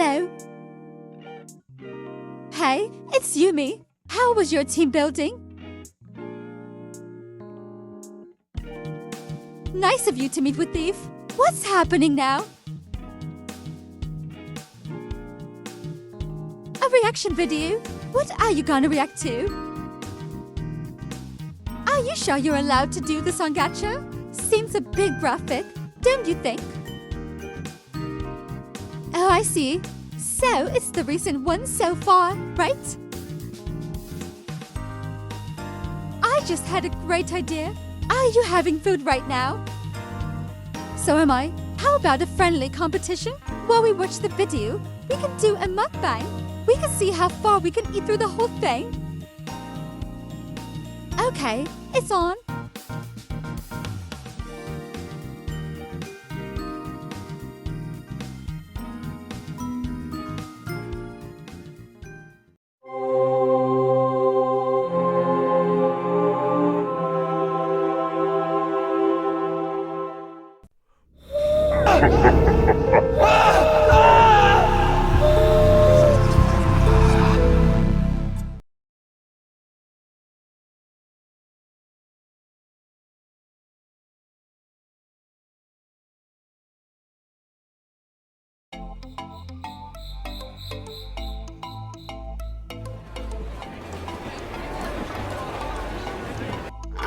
Hello. Hey, it's Yumi. How was your team building? Nice of you to meet with Thief. What's happening now? A reaction video? What are you gonna react to? Are you sure you're allowed to do this on Gacha? Seems a bit graphic, don't you think? Oh, I see. So, it's the recent one so far, right? I just had a great idea. Are you having food right now? So am I. How about a friendly competition? While we watch the video, we can do a mukbang. We can see how far we can eat through the whole thing. Okay, it's on.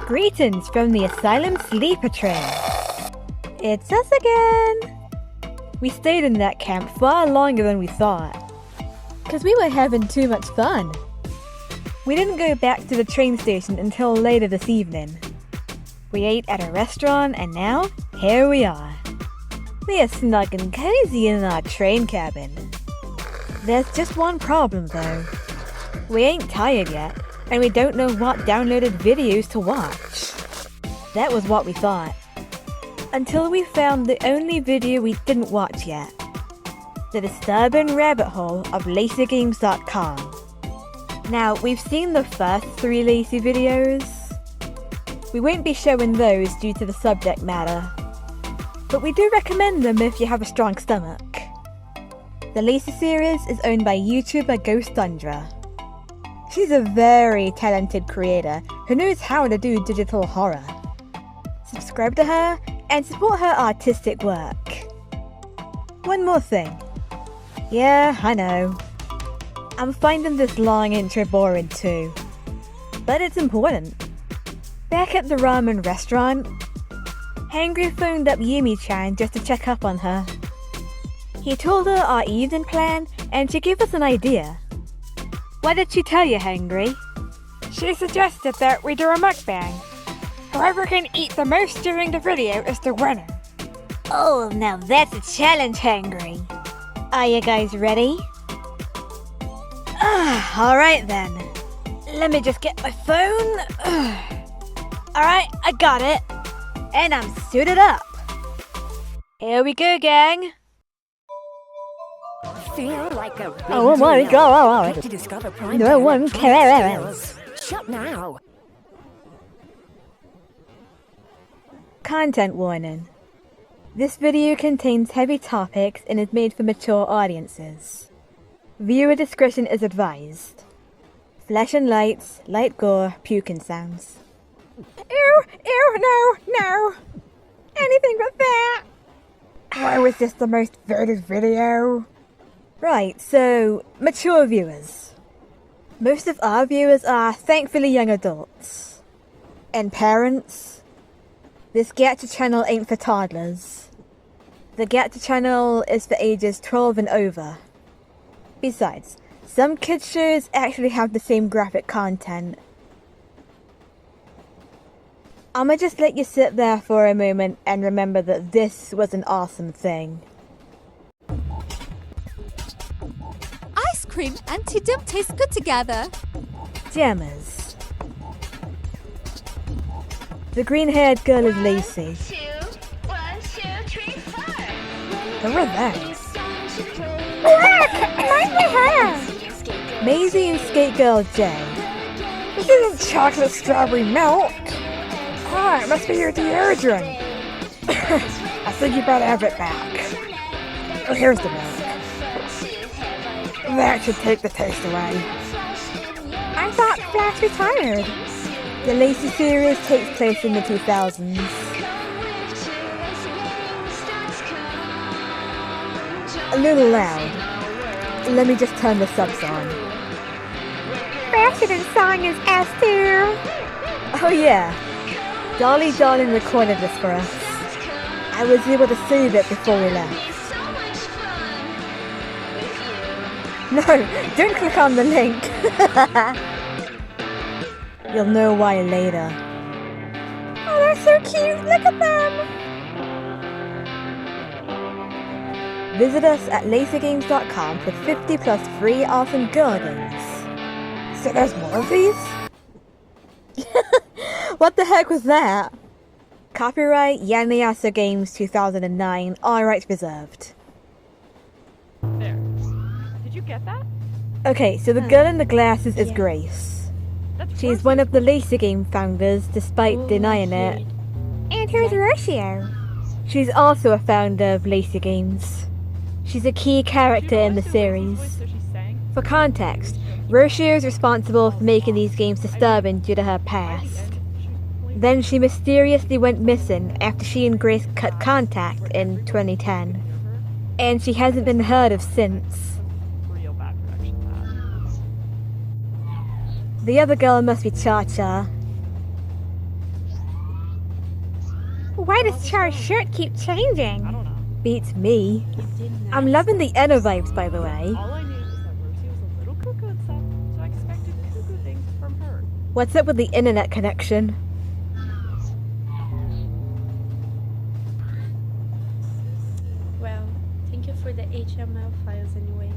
Greetings from the Asylum Sleeper Train. It's us again. We stayed in that camp far longer than we thought, because we were having too much fun. We didn't go back to the train station until later this evening. We ate at a restaurant and now, here we are. We are snug and cozy in our train cabin. There's just one problem though. We ain't tired yet, and we don't know what downloaded videos to watch. That was what we thought. Until we found the only video we didn't watch yet. The disturbing rabbit hole of LacyGames.com. Now, we've seen the first 3 Lacy videos. We won't be showing those due to the subject matter, but we do recommend them if you have a strong stomach. The Lacy series is owned by YouTuber Ghosttundra. She's a very talented creator who knows how to do digital horror. Subscribe to her and support her artistic work. One more thing. Yeah, I know. I'm finding this long intro boring too. But it's important. Back at the ramen restaurant, Hangry phoned up Yumi-chan just to check up on her. He told her our evening plan and she gave us an idea. What did she tell you, Hangry? She suggested that we do a mukbang. Whoever can eat the most during the video is the winner. Oh, now that's a challenge, Hangry. Are you guys ready? Alright then. Let me just get my phone. Alright, I got it. And I'm suited up. Here we go, gang. Feel like a Oh my god! to discover prime No one cares. Shop now. Content warning. This video contains heavy topics and is made for mature audiences. Viewer discretion is advised. Flash and lights, light gore, puking sounds. Ew, no. Anything but that. Why was this the most voted video? Right, so, mature viewers. Most of our viewers are thankfully young adults. And parents. This Gacha channel ain't for toddlers. The Gacha channel is for ages 12 and over. Besides, some kids shows actually have the same graphic content. I'ma just let you sit there for a moment and remember that this was an awesome thing. Ice cream and tea don't taste good together. Jammers. The green-haired girl is Lacey. 1, 2, 3, 4. Who are they? Maisie and skate girl Jay. This isn't chocolate strawberry milk. Ah, it must be your deodorant. I think you better have it back. Oh, here's the milk. That should take the taste away. I thought Flash retired. The Lacey series takes place in the 2000s. A little loud. Let me just turn the subs on. President's song is S2. Oh yeah, Dolly Darling recorded this for us. I was able to save it before we left. No, don't click on the link. You'll know why later. Oh, they're so cute. Look at them. Visit us at lasergames.com for 50 plus free awesome girl games. So there's more of these? What the heck was that? Copyright Yanniasa Games 2009, all rights reserved. There. Did you get that? Okay, so the girl in the glasses is Grace. That's She's one of the Laser Game founders, despite denying it. And here's Rocio. She's also a founder of Laser Games. She's a key character in the series. So she's saying, For context, Rocio is responsible for making these games disturbing due to her past. Then she mysteriously went missing after she and Grace cut contact in 2010. And she hasn't been heard of since. real bad production that. The other girl must be Cha-Cha. Why does Char's shirt keep changing? I don't know. Beats me. I'm loving the Enna vibes, by the way. All I knew was that Rosie was a little cuckoo and stuff, so I expected cuckoo things from her. What's up with the internet connection? Well, thank you for the HTML files anyways.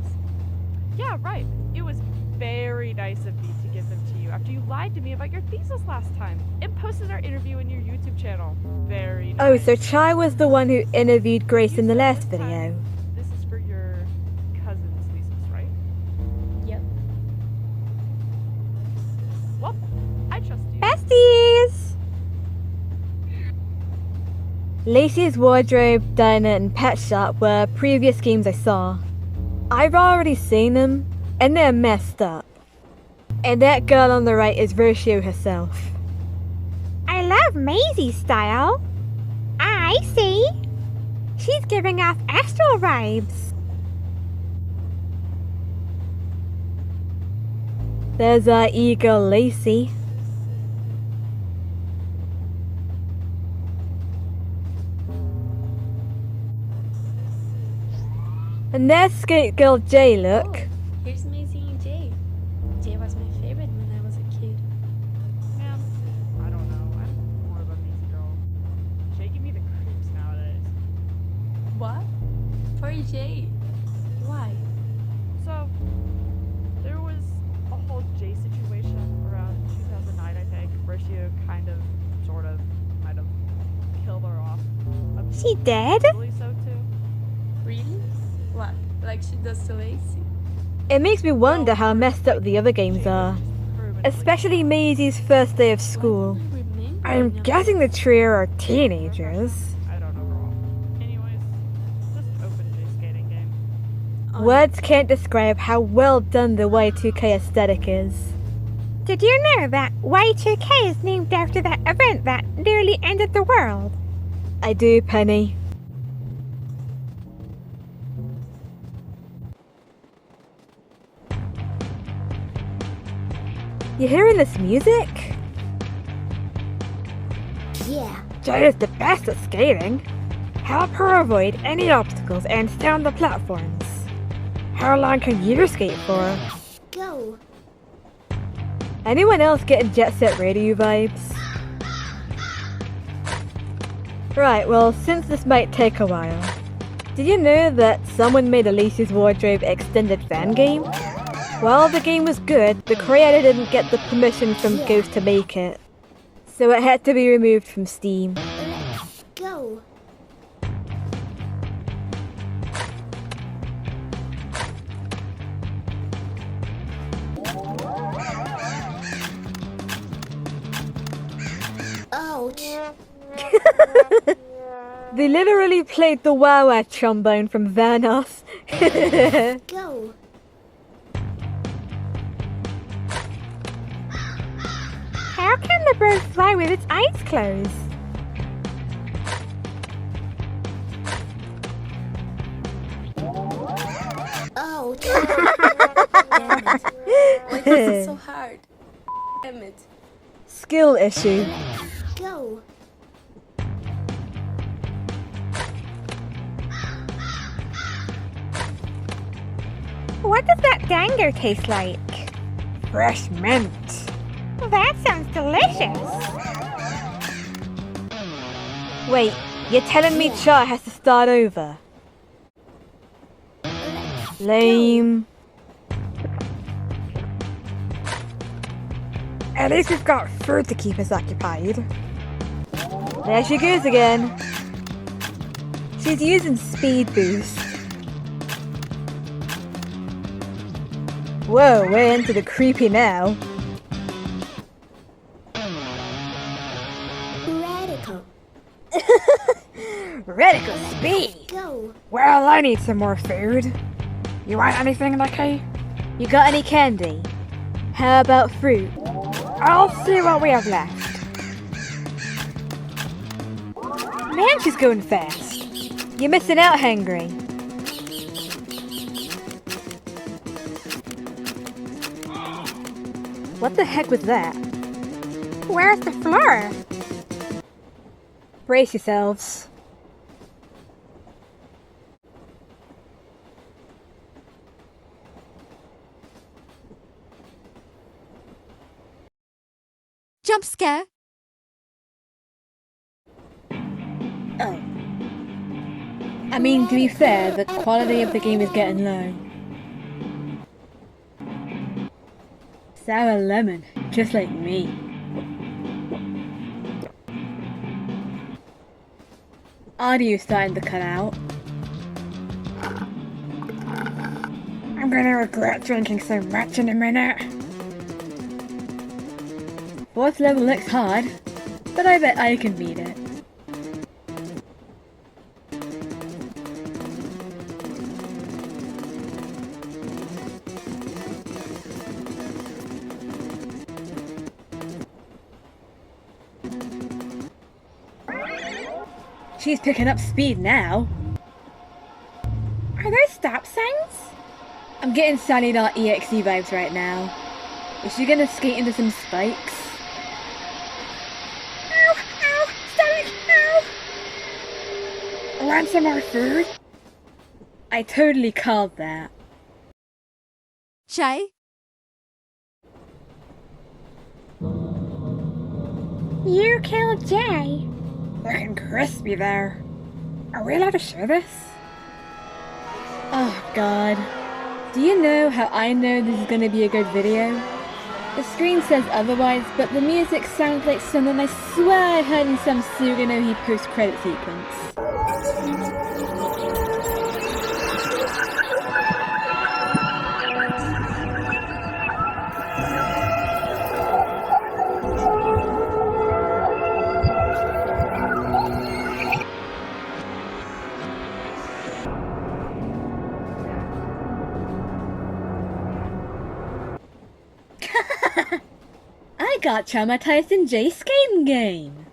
Yeah, right. It was very nice of me to give them to you after you lied to me about your thesis last time and posted our interview in your YouTube channel. Very nice. Oh, so Chai was the one who interviewed Grace in the last video. This is for your cousin's thesis, right? Yep. Well, I trust you. Besties! Lacey's Wardrobe, Diner, and Pet Shop were previous games I saw. I've already seen them, and they're messed up. And that girl on the right is Rocio herself. I love Maisie's style. I see. She's giving off astral vibes. There's our e-girl Lacey. And there's Skate Girl Jay, look. Oh, here's Maisie and Jay. Jay was my favorite when I was a kid. Man, I don't know. I'm more of a Maisy girl. Jay give me the creeps nowadays. What? Poor Jay. Why? So, there was a whole Jay situation around 2009, I think, where she kind of, sort of, might have killed her off. She dead? Really so too. Really? What? Like she does to Lacey? It makes me wonder how messed up the other games are. Especially Maisie's first day of school. I remember I'm now. guessing the trio are teenagers. I don't know, girl. Anyways, just open Jay skating game. Oh, Words can't describe how well done the Y2K aesthetic is. Did you know that Y2K is named after that event that nearly ended the world? I do, Penny. You hearing this music? Yeah. Jay is the best at skating. Help her avoid any obstacles and stay on the platforms. How long can you skate for? Go. Anyone else getting Jet Set Radio vibes? Right, well, since this might take a while, did you know that someone made a Lacey's Wardrobe extended fan game? While the game was good, the creator didn't get the permission from Ghost to make it, so it had to be removed from Steam. Let's go. Ouch. They literally played the Wah Wah trombone from Vanoss. Go. How can the bird fly with its eyes closed? Ouch. Damn it. Why is it so hard? Damn it. Skill issue. Go. What does that dango taste like? Fresh mint. That sounds delicious. Wait, you're telling me Char has to start over? Lame. At least we've got food to keep us occupied. There she goes again. She's using speed boost. Whoa, we're into the creepy now. Radical. Radical speed. Go. Well, I need some more food. You want anything, Lucky? You got any candy? How about fruit? I'll see what we have left. Man, she's going fast. You're missing out, Hangry. What the heck was that? Where's the floor? Brace yourselves. Jump scare. Oh. I mean, to be fair, the quality of the game is getting low. Sour lemon, just like me. Audio's starting to cut out. I'm gonna regret drinking so much in a minute. Fourth level looks hard, but I bet I can beat it. She's picking up speed now. Are there stop signs? I'm getting Sally.exe vibes right now. Is she gonna skate into some spikes? Ow! Ow! Stomach! Ow! Want some more food? I totally called that. Jay. You killed Jay. Looking crispy there. Are we allowed to show this? Oh god. Do you know how I know this is gonna be a good video? The screen says otherwise, but the music sounds like something I swear I heard in some Suganohi post-credit sequence. I got traumatized in Jay's skating game.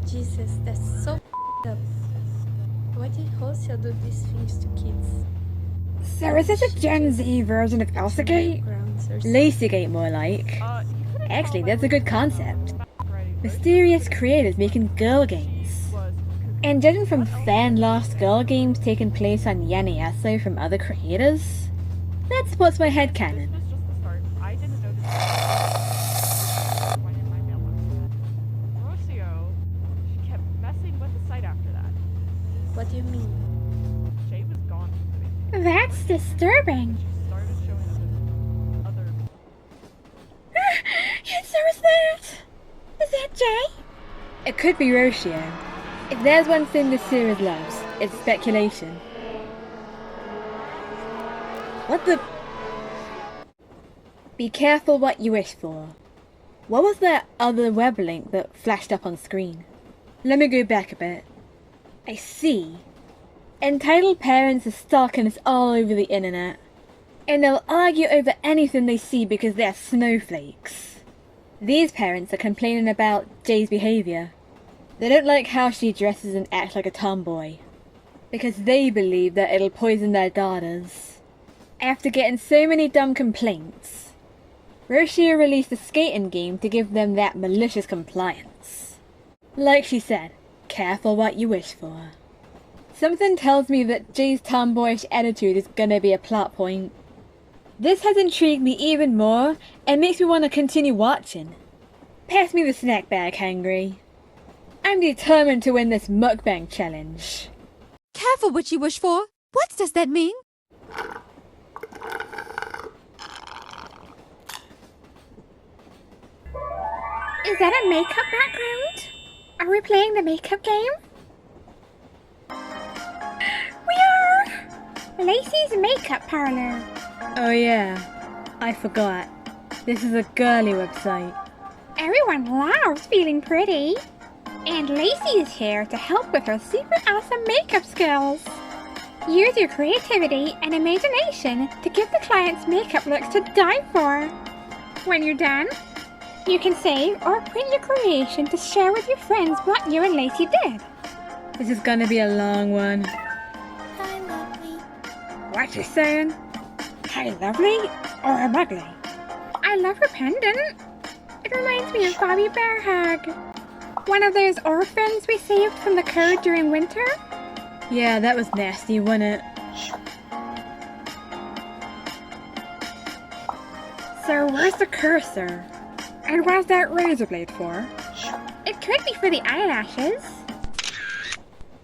Jesus, that's so up. Why did Hosea do these things to kids? So is this a Gen Z version of Elsagate? Grounds or Lacygate more like. You couldn't Actually, tell that's by a good the concept. writing, right? Mysterious creators making girl games. Was And judging from fan-lost girl games taking place on Yanayaso from other creators, that supports my headcanon. this was just the start. I didn't notice went in my mailbox yet. Rocio, she kept messing with the site after that. What do you mean? Jay was gone from the beginning. That's disturbing. She started showing other Yes, there was that. Is that Jay? It could be Roshio. If there's one thing this series loves, it's speculation. What the? Be careful what you wish for. What was that other web link that flashed up on screen? Let me go back a bit. I see. Entitled parents are stalking us all over the internet. And they'll argue over anything they see because they're snowflakes. These parents are complaining about Jay's behaviour. They don't like how she dresses and acts like a tomboy. Because they believe that it'll poison their daughters. After getting so many dumb complaints, Roshia released a skating game to give them that malicious compliance. Like she said, careful what you wish for. Something tells me that Jay's tomboyish attitude is gonna be a plot point. This has intrigued me even more and makes me want to continue watching. Pass me the snack bag, Hangry. I'm determined to win this mukbang challenge. Careful what you wish for. What does that mean? Is that a makeup background? Are we playing the makeup game? We are! Lacey's Makeup Parlor. Oh yeah, I forgot. This is a girly website. Everyone loves feeling pretty. And Lacey is here to help with her super awesome makeup skills. Use your creativity and imagination to give the clients makeup looks to die for. When you're done, you can save or print your creation to share with your friends what you and Lacey did. This is gonna be a long one. Hi, lovely. What you saying? Hi, lovely or am ugly? I love her pendant. It reminds me of Bobby Bearhag. One of those orphans we saved from the code during winter? Yeah, that was nasty, wasn't it? So where's the cursor? And what's that razor blade for? It could be for the eyelashes.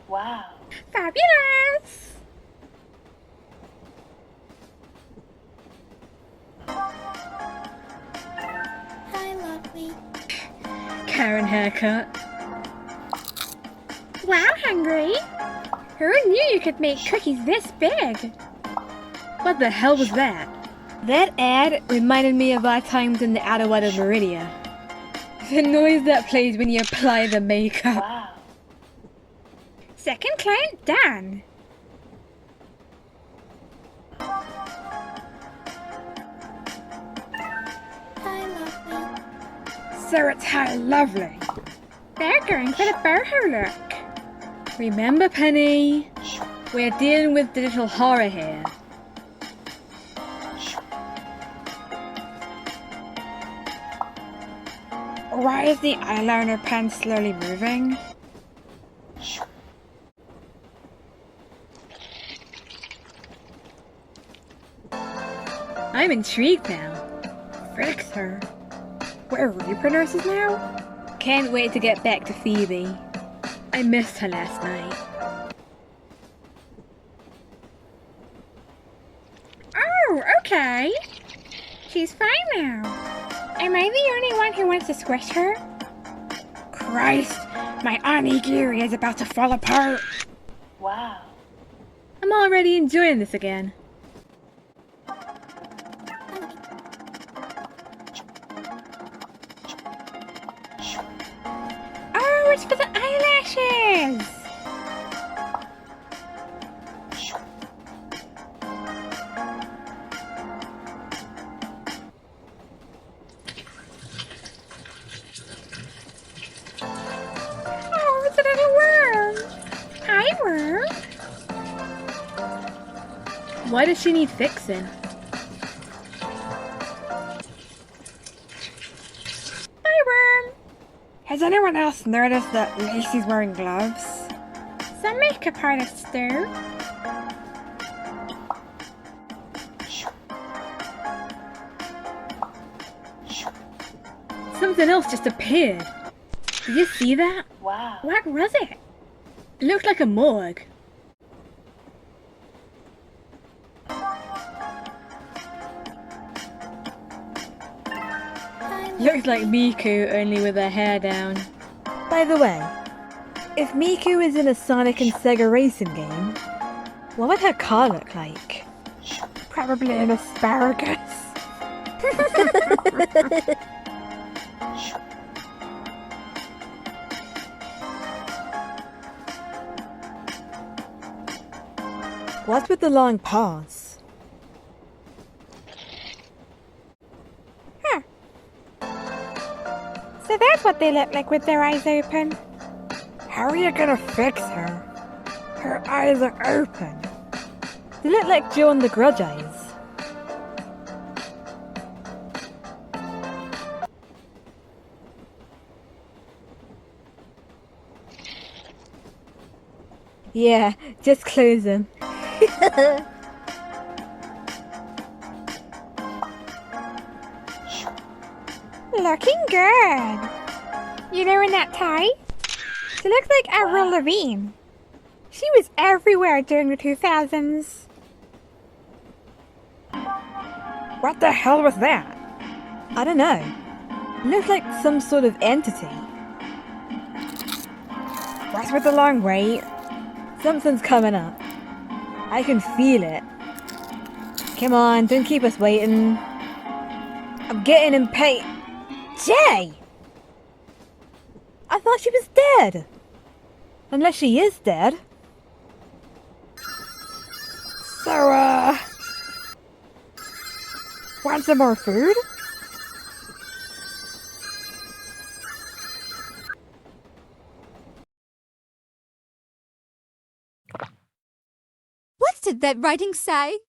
Wow. Fabulous! Hi, lovely. Karen haircut. Wow, Hungry! Who knew you could make cookies this big? What the hell was that? That ad reminded me of our times in the outer world of Meridia. The noise that plays when you apply the makeup. Wow. Second client done. Hi, lovely. So it's how lovely. They're going for the boho look. Remember, Penny? We're dealing with digital horror here. Why is the eyeliner pen slowly moving? I'm intrigued now. Fix her. We're Reaper nurses now? Can't wait to get back to Phoebe. I missed her last night. Oh, okay. She's fine now. Am I the only one who wants to squish her? Christ, my onigiri is about to fall apart. Wow. I'm already enjoying this again. Oh, it's for the eyelashes. Oh, it's a little worm. Hi, worm. Why does she need fixing? Hi, worm. Has anyone else noticed that Lacey's wearing gloves? Some makeup artists do. Something else just appeared. Did you see that? Wow. What was it? It looked like a morgue. Hi, Looks like Miku, only with her hair down. By the way, if Miku is in a Sonic and Sega racing game, what would her car look like? Probably an asparagus. What's with the long pause? So that's what they look like with their eyes open. How are you gonna fix her? Her eyes are open. They look like Joe and the Grudge eyes. Yeah, just close them. Looking good. You know, in that tie? She looks like Avril Lavigne. She was everywhere during the 2000s. What the hell was that? I don't know. Looks like some sort of entity. What's with the long wait? Something's coming up. I can feel it. Come on, don't keep us waiting. I'm getting impatient. Jay! I thought she was dead. Unless she is dead. So, want some more food? What did that writing say?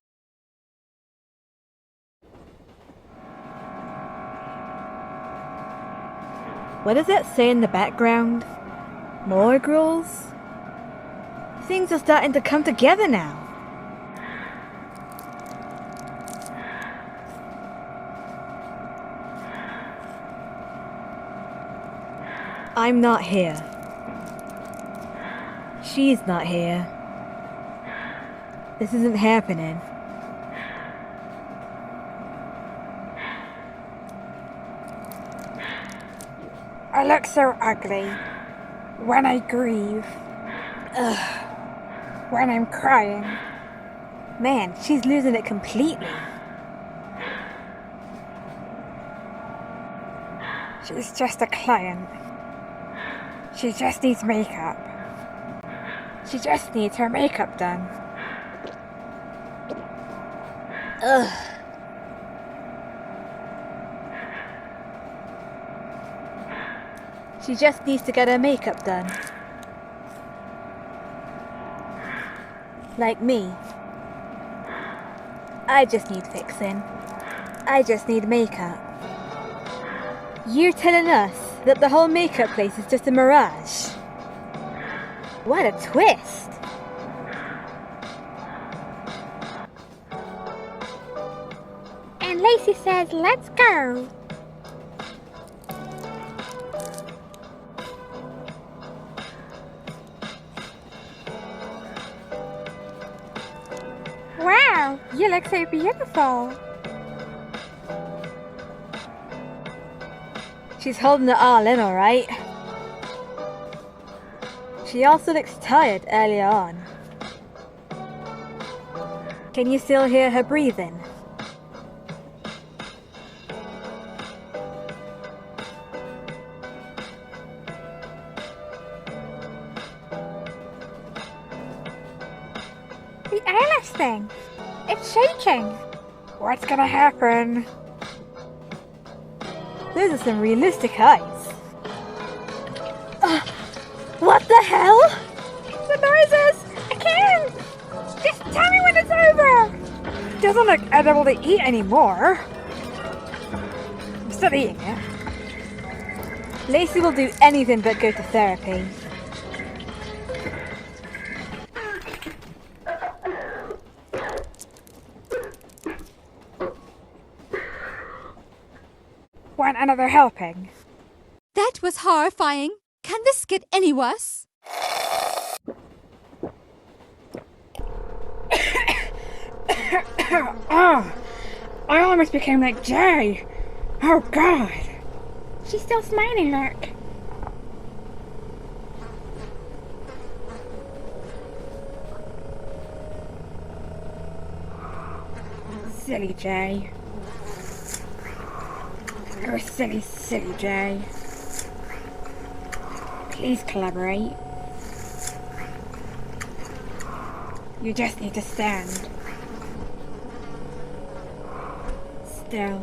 What does that say in the background? More girls? Things are starting to come together now. I'm not here. She's not here. This isn't happening. I look so ugly when I grieve. Ugh. When I'm crying. Man, she's losing it completely. She's just a client. She just needs makeup. She just needs her makeup done. Ugh. She just needs to get her makeup done. Like me. I just need fixing. I just need makeup. You're telling us that the whole makeup place is just a mirage? What a twist! And Lacey says, let's go. Wow, you look so beautiful. She's holding it all in, alright. She also looks tired earlier on. Can you still hear her breathing? The eyelash thing. It's shaking. What's gonna happen? Those are some realistic eyes. What the hell? The noises! I can't! Just tell me when it's over! Doesn't look edible to eat anymore. I'm still eating it. Lacey will do anything but go to therapy. Want another helping? That was horrifying. Can this get any worse? Oh, I almost became like Jay. Oh, God. She's still smiling, look. Silly Jay. Oh, silly, silly Jay. Please collaborate. You just need to stand. Still.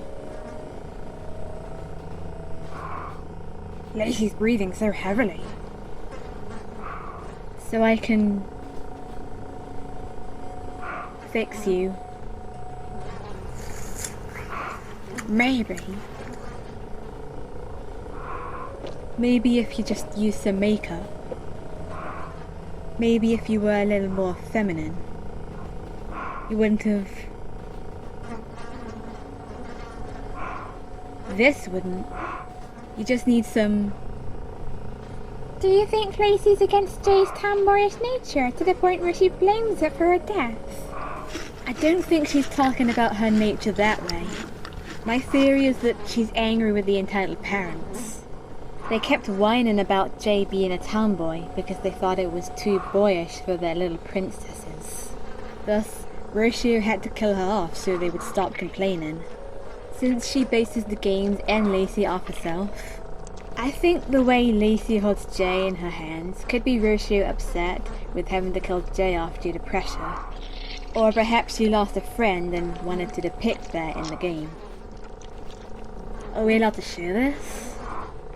Lacey's breathing so heavily. So I can fix you. Maybe. Maybe if you just used some makeup. Maybe if you were a little more feminine. You wouldn't have... This wouldn't. You just need some... Do you think Lacey's against Jay's tomboyish nature to the point where she blames it for her death? I don't think she's talking about her nature that way. My theory is that she's angry with the entitled parents. They kept whining about Jay being a tomboy because they thought it was too boyish for their little princesses. Thus, Rocio had to kill her off so they would stop complaining. Since she bases the games and Lacey off herself, I think the way Lacey holds Jay in her hands could be Rocio upset with having to kill Jay off due to pressure. Or perhaps she lost a friend and wanted to depict that in the game. Are we allowed to share this?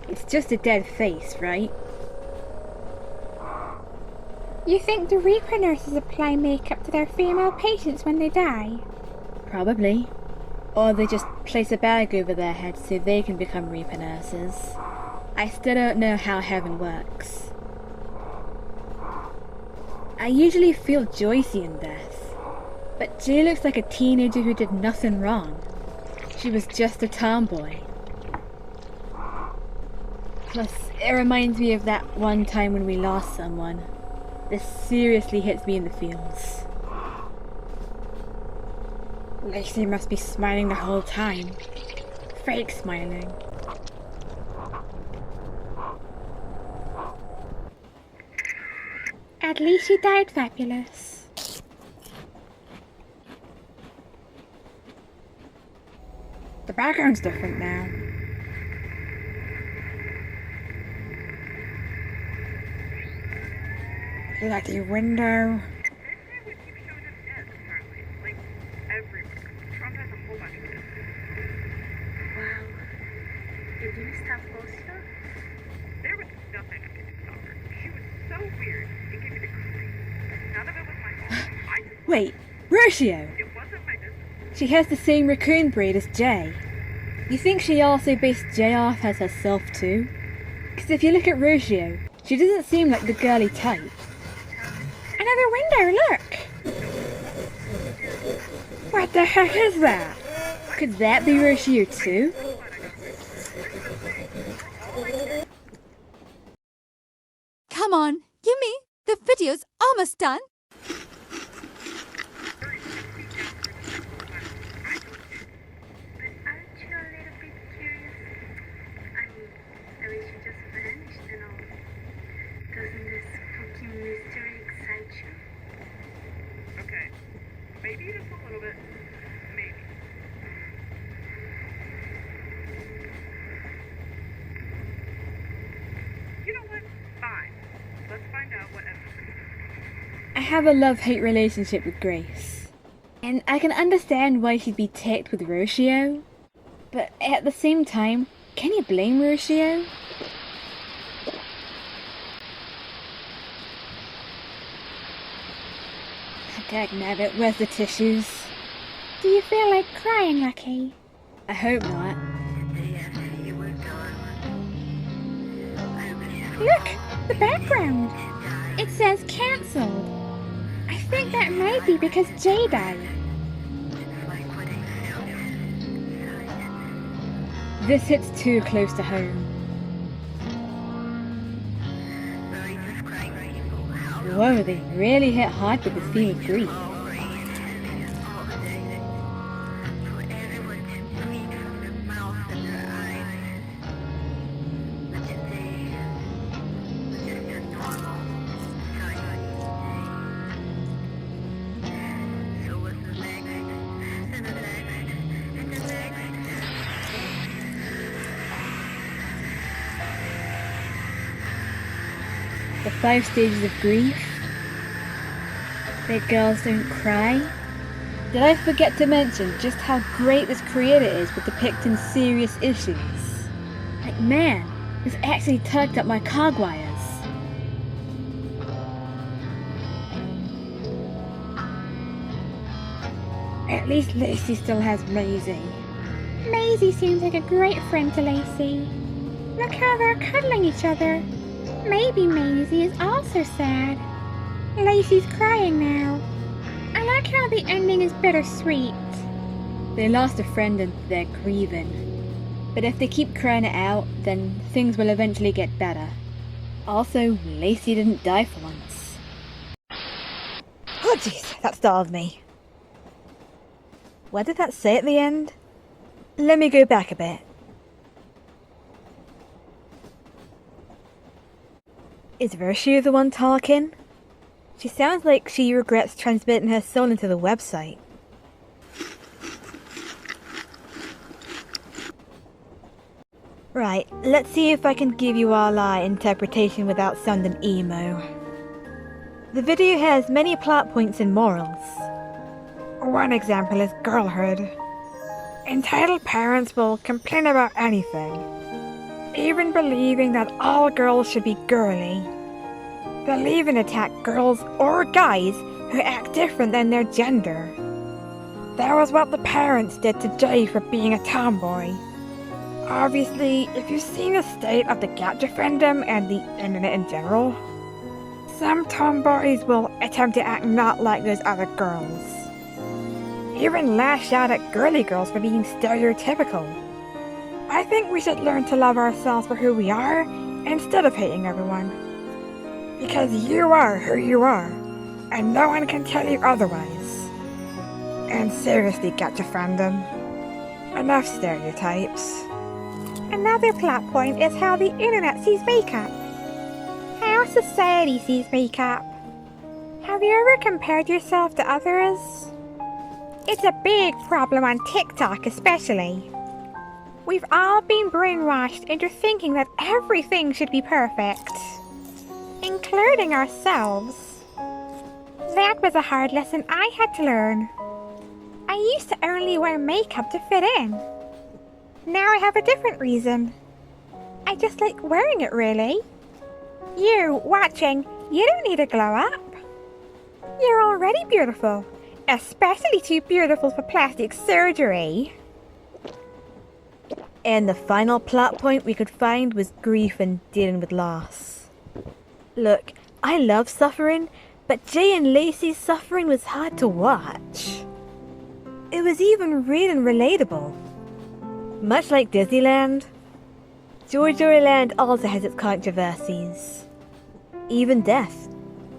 It's just a dead face, right? You think the Reaper nurses apply makeup to their female patients when they die? Probably. Or they just place a bag over their heads so they can become Reaper nurses. I still don't know how heaven works. I usually feel Joycey in death, but Jay looks like a teenager who did nothing wrong. She was just a tomboy. Plus, it reminds me of that one time when we lost someone. This seriously hits me in the feels. Lacey must be smiling the whole time. Fake smiling. At least she died fabulous. The background's different now. Like the window. Did you stop Costa? There was nothing I could do to stop her. She was so weird. It gave me the creeps. None of it was my fault. I just... Wait, Rocio! It wasn't my business. She has the same raccoon braid as Jay. You think she also based Jay off as herself too? Because if you look at Rocio, she doesn't seem like the girly type. Another window, look! What the heck is that? Could that be Rocio too? Come on, Yumi, the video's almost done. But aren't you a little bit curious? I mean, the way she just vanished and all. Doesn't this spooky mystery excite you? Okay, maybe just a little bit. Maybe. You know what? Fine. Let's find out what I have a love-hate relationship with Grace. And I can understand why she'd be ticked with Rocio. But at the same time, can you blame Rocio? Dagnabbit, where's the tissues? Do you feel like crying, Lucky? I hope not. Look! The background! It says cancelled. I think that might be because Jay died. This hits too close to home. Whoa, they really hit hard with the theme of grief. 5 stages of grief. That girls don't cry. Did I forget to mention just how great this creator is with depicting serious issues? Like, man, this actually tugged up my cog wires. At least Lacey still has Maisie. Maisie seems like a great friend to Lacey. Look how they're cuddling each other. Maybe Maisie is also sad. Lacey's crying now. I like how the ending is bittersweet. They lost a friend and they're grieving. But if they keep crying it out, then things will eventually get better. Also, Lacey didn't die for once. Oh jeez, that startled me. What did that say at the end? Let me go back a bit. Is Virtue the one talking? She sounds like she regrets transmitting her soul into the website. Right, let's see if I can give you all our interpretation without sounding emo. The video has many plot points and morals. One example is girlhood. Entitled parents will complain about anything, even believing that all girls should be girly. They'll even attack girls or guys who act different than their gender. That was what the parents did to Jay for being a tomboy. Obviously, if you've seen the state of the gacha fandom and the internet in general, some tomboys will attempt to act not like those other girls. Even lash out at girly girls for being stereotypical. I think we should learn to love ourselves for who we are instead of hating everyone. Because you are who you are, and no one can tell you otherwise. And seriously, gacha fandom, enough stereotypes. Another plot point is how the internet sees makeup. How society sees makeup. Have you ever compared yourself to others? It's a big problem on TikTok especially. We've all been brainwashed into thinking that everything should be perfect, including ourselves. That was a hard lesson I had to learn. I used to only wear makeup to fit in. Now I have a different reason. I just like wearing it, really. You, watching, you don't need to glow up. You're already beautiful. Especially too beautiful for plastic surgery. And the final plot point we could find was grief and dealing with loss. Look, I love suffering, but Jay and Lacey's suffering was hard to watch. It was even real and relatable. Much like Disneyland, Joyland also has its controversies. Even death,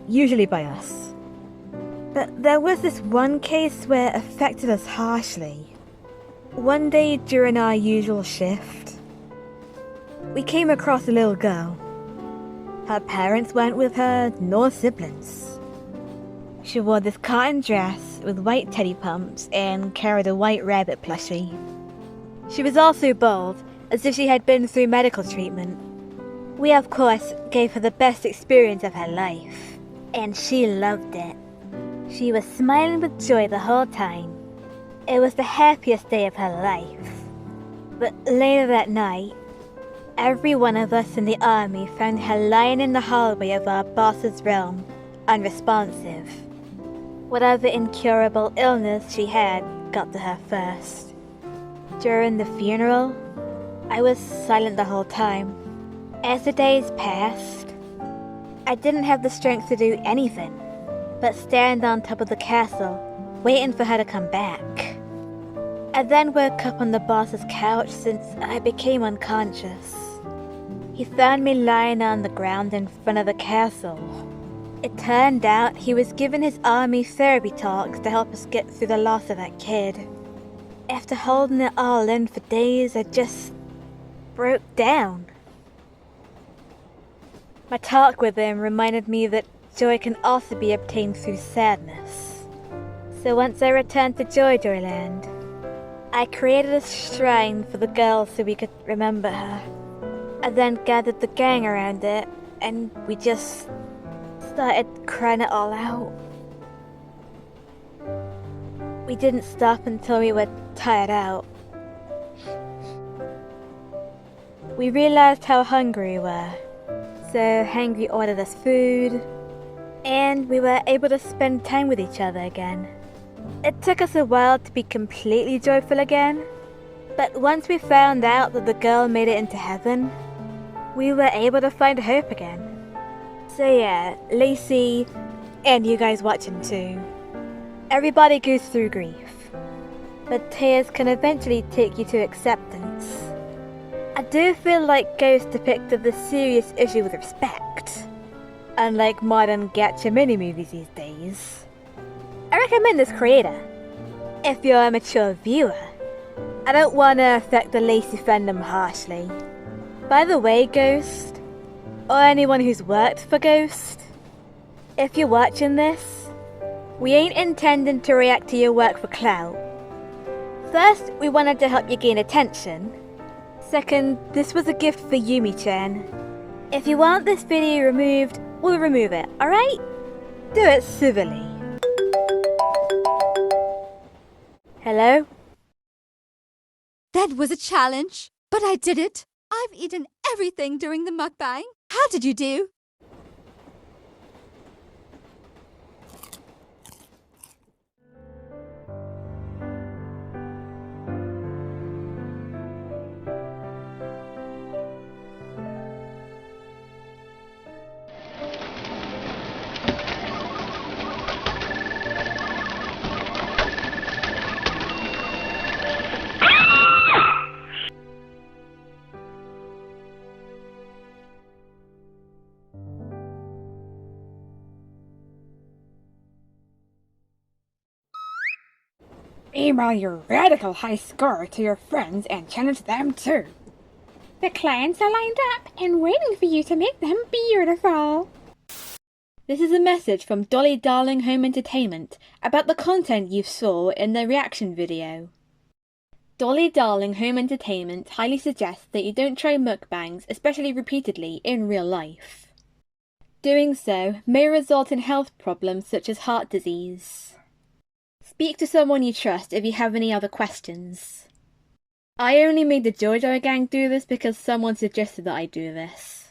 usually by us. But there was this one case where it affected us harshly. One day during our usual shift, we came across a little girl. Her parents weren't with her, nor siblings. She wore this cotton dress with white teddy pumps and carried a white rabbit plushie. She was also bald, as if she had been through medical treatment. We of course gave her the best experience of her life, and she loved it. She was smiling with joy the whole time. It was the happiest day of her life. But later that night, every one of us in the army found her lying in the hallway of our boss's realm, unresponsive. Whatever incurable illness she had got to her first. During the funeral, I was silent the whole time. As the days passed, I didn't have the strength to do anything but stand on top of the castle, waiting for her to come back. I then woke up on the boss's couch since I became unconscious. He found me lying on the ground in front of the castle. It turned out he was giving his army therapy talks to help us get through the loss of that kid. After holding it all in for days, I just broke down. My talk with him reminded me that joy can also be obtained through sadness. So once I returned to Joyland, I created a shrine for the girl so we could remember her. I then gathered the gang around it, and we just started crying it all out. We didn't stop until we were tired out. We realized how hungry we were, so Hangry ordered us food, and we were able to spend time with each other again. It took us a while to be completely joyful again, but once we found out that the girl made it into heaven, we were able to find hope again. So yeah, Lacey, and you guys watching too, everybody goes through grief, but tears can eventually take you to acceptance. I do feel like Ghost depicted the serious issue with respect, unlike modern gacha mini-movies these days. I recommend this creator, if you're a mature viewer. I don't want to affect the Lacey fandom harshly. By the way, Ghost, or anyone who's worked for Ghost, if you're watching this, we ain't intending to react to your work for clout. First, we wanted to help you gain attention. Second, this was a gift for Yumi-chan. If you want this video removed, we'll remove it, alright? Do it civilly. Hello? That was a challenge, but I did it. I've eaten everything during the mukbang. How did you do? Email your radical high score to your friends and challenge them too. The clients are lined up and waiting for you to make them beautiful. This is a message from Dolly Darling Home Entertainment about the content you saw in the reaction video. Dolly Darling Home Entertainment highly suggests that you don't try mukbangs, especially repeatedly, in real life. Doing so may result in health problems such as heart disease. Speak to someone you trust if you have any other questions. I only made the JoJo gang do this because someone suggested that I do this.